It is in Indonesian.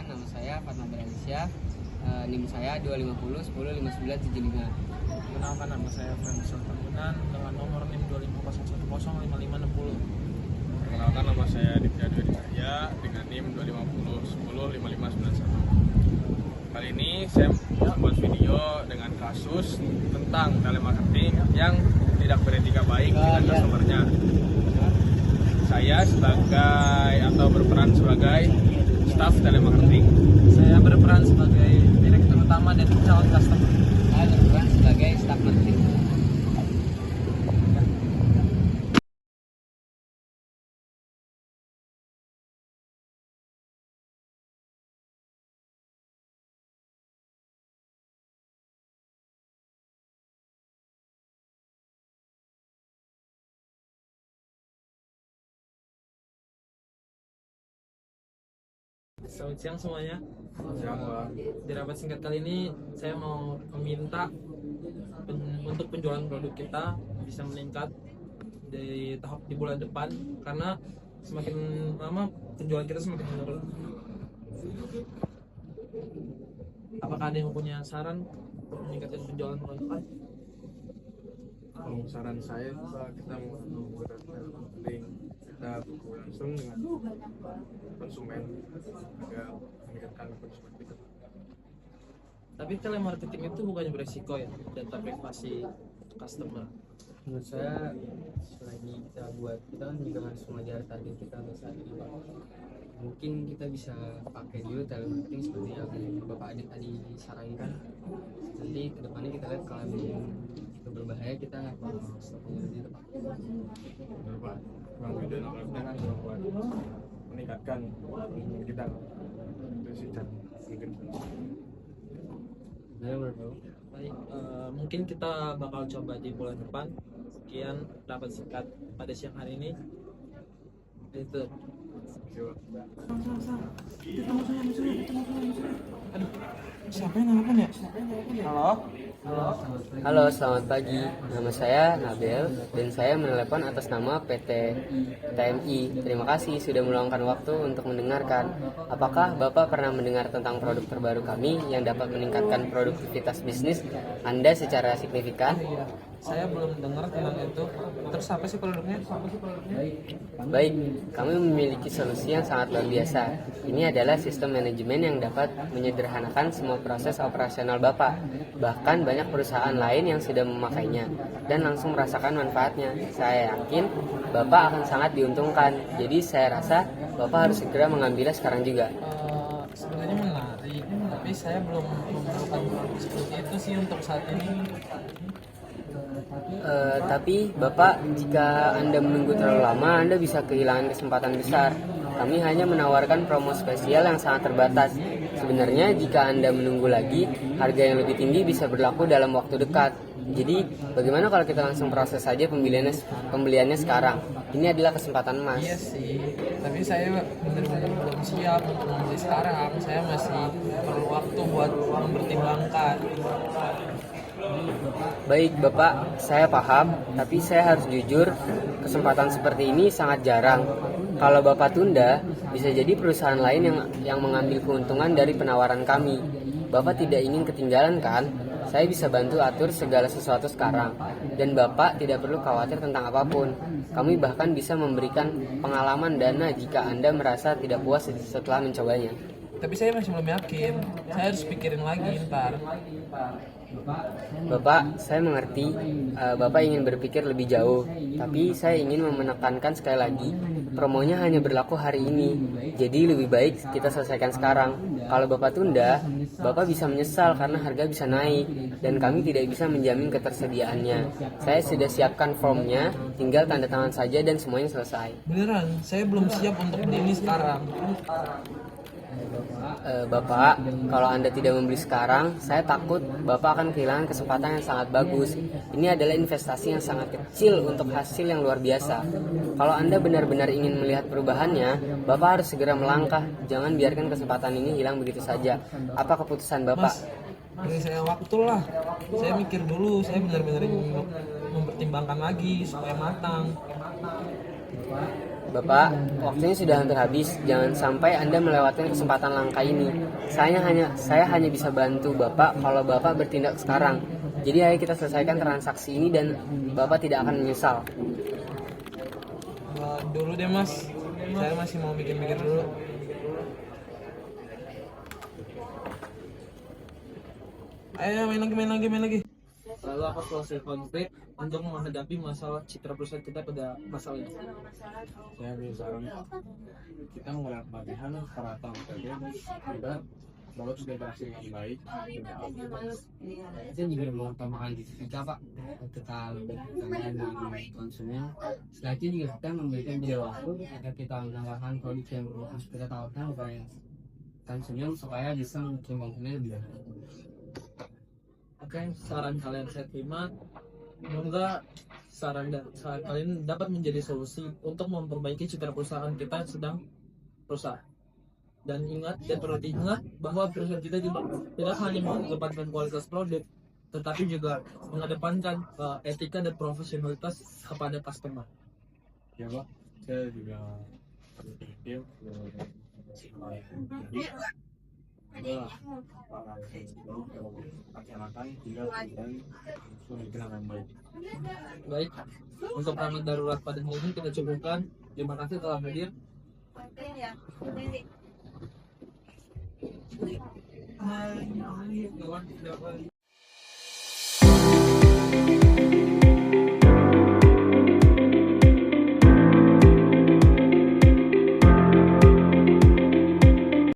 Perkenalkan, nama saya Fatma Beralisya, NIM saya 250 10 5975. Perkenalkan, nama saya Frendy Sultanan dengan nomor NIM 250105560. Perkenalkan, nama saya Ditya Dwi Cahya dengan NIM 250 10 5591. Kali ini saya membuat video dengan kasus tentang telemarketing yang tidak beretika baik dengan customer-nya. Saya berperan sebagai staf telemarketing. Saya berperan sebagai direktur utama dan calon customer. Saya berperan sebagai staf marketing. Selamat siang semuanya. Siang, Pak. Di rapat singkat kali ini saya mau meminta untuk penjualan produk kita bisa meningkat di bulan depan, karena semakin lama penjualan kita semakin menurun. Apakah ada yang punya saran untuk meningkatkan penjualan bulan depan? Kalau saran saya, Pak, kita membuat telemarketing, kita berhubungan langsung dengan konsumen agar meningkatkan konsumen kita. Tapi telemarketing itu bukannya beresiko ya, data privasi customer. Menurut saya, selagi kita kan juga harus mengejar target kita untuk saat ini, Pak. Mungkin kita bisa pakai dulu telemarketing seperti yang Bapak Adit tadi sarankan. Nanti kedepannya kita lihat kalau itu berbahaya, kita stopnya di tempat. Benar, Pak. Memang video telemarketing kan buat meningkatkan kita. Itu sih cara mungkin. Baik, mungkin kita bakal coba di bulan depan. Sekian rapat singkat pada siang hari ini. Itu. Siapa yang nelfon ya? Halo? Halo, selamat pagi. Nama saya Nabil dan saya menelepon atas nama PT TMI. Terima kasih sudah meluangkan waktu untuk mendengarkan. Apakah Bapak pernah mendengar tentang produk terbaru kami yang dapat meningkatkan produktivitas bisnis Anda secara signifikan? Saya belum dengar tentang itu. Terus apa sih produknya? Baik, kami memiliki solusi yang sangat luar biasa. Ini adalah sistem manajemen yang dapat menyederhanakan semua proses operasional Bapak. Bahkan banyak perusahaan lain yang sudah memakainya dan langsung merasakan manfaatnya. Saya yakin Bapak akan sangat diuntungkan. Jadi saya rasa Bapak harus segera mengambilnya sekarang juga. Sebenarnya menarik, tapi saya belum memerlukan produk seperti itu sih untuk saat ini. Tapi Bapak, jika Anda menunggu terlalu lama, Anda bisa kehilangan kesempatan besar. Kami hanya menawarkan promo spesial yang sangat terbatas. Sebenarnya jika Anda menunggu lagi, harga yang lebih tinggi bisa berlaku dalam waktu dekat. Jadi, bagaimana kalau kita langsung proses saja pembeliannya sekarang? Ini adalah kesempatan emas. Iya sih, tapi saya benar-benar belum siap untuk membeli sekarang. Saya masih perlu waktu buat mempertimbangkan. Baik Bapak, saya paham, tapi saya harus jujur, kesempatan seperti ini sangat jarang. Kalau Bapak tunda, bisa jadi perusahaan lain yang mengambil keuntungan dari penawaran kami. Bapak tidak ingin ketinggalan kan? Saya bisa bantu atur segala sesuatu sekarang, dan Bapak tidak perlu khawatir tentang apapun. Kami bahkan bisa memberikan pengalaman dana jika Anda merasa tidak puas setelah mencobanya. Tapi saya masih belum yakin. Saya harus pikirin lagi ntar. Bapak, saya mengerti Bapak ingin berpikir lebih jauh, tapi saya ingin menekankan sekali lagi, promonya hanya berlaku hari ini, jadi lebih baik kita selesaikan sekarang. Kalau Bapak tunda, Bapak bisa menyesal karena harga bisa naik, dan kami tidak bisa menjamin ketersediaannya. Saya sudah siapkan formnya, tinggal tanda tangan saja dan semuanya selesai. Beneran, saya belum siap untuk beli ini sekarang. Bapak, kalau Anda tidak membeli sekarang, saya takut Bapak akan kehilangan kesempatan yang sangat bagus. Ini adalah investasi yang sangat kecil untuk hasil yang luar biasa. Kalau Anda benar-benar ingin melihat perubahannya, Bapak harus segera melangkah. Jangan biarkan kesempatan ini hilang begitu saja. Apa keputusan Bapak? Mas, beri saya waktu lah. Saya mikir dulu, saya benar-benar ingin mempertimbangkan lagi supaya matang. Bapak, waktunya sudah hampir habis. Jangan sampai Anda melewatkan kesempatan langka ini. Saya hanya bisa bantu Bapak kalau Bapak bertindak sekarang. Jadi ayo kita selesaikan transaksi ini dan Bapak tidak akan menyesal. Dulu deh mas, saya masih mau mikir-mikir dulu. Ayo main lagi. Lalu apa solusi konkret untuk menghadapi masalah citra perusahaan kita pada masalah ini? Saya bisa kita menggunakan pelatihan para tamu juga baru sudah berhasil yang baik. Saya juga mengutamakan diri kita Pak, kita lebih berkenalan dengan konsumen. Setelah itu juga kita memberikan jeda waktu agar kita menawarkan produk yang harus kita tawarkan kepada konsumen supaya bisa menerima konsumen lebih baik. Oke, saran kalian saya terima. Semoga saran kalian dapat menjadi solusi untuk memperbaiki citra perusahaan kita sedang rusak. Dan perlu diingat bahwa perusahaan kita tidak hanya mengedepankan kualitas produk, tetapi juga mengedepankan etika dan profesionalitas kepada customer. Ya Pak, saya juga berpikir laksanakan tinggal dan sudah yang baik. Baik, untuk ramad darurat pada hari ini kita cukupkan. Terima kasih telah hadir. Hai, kawan,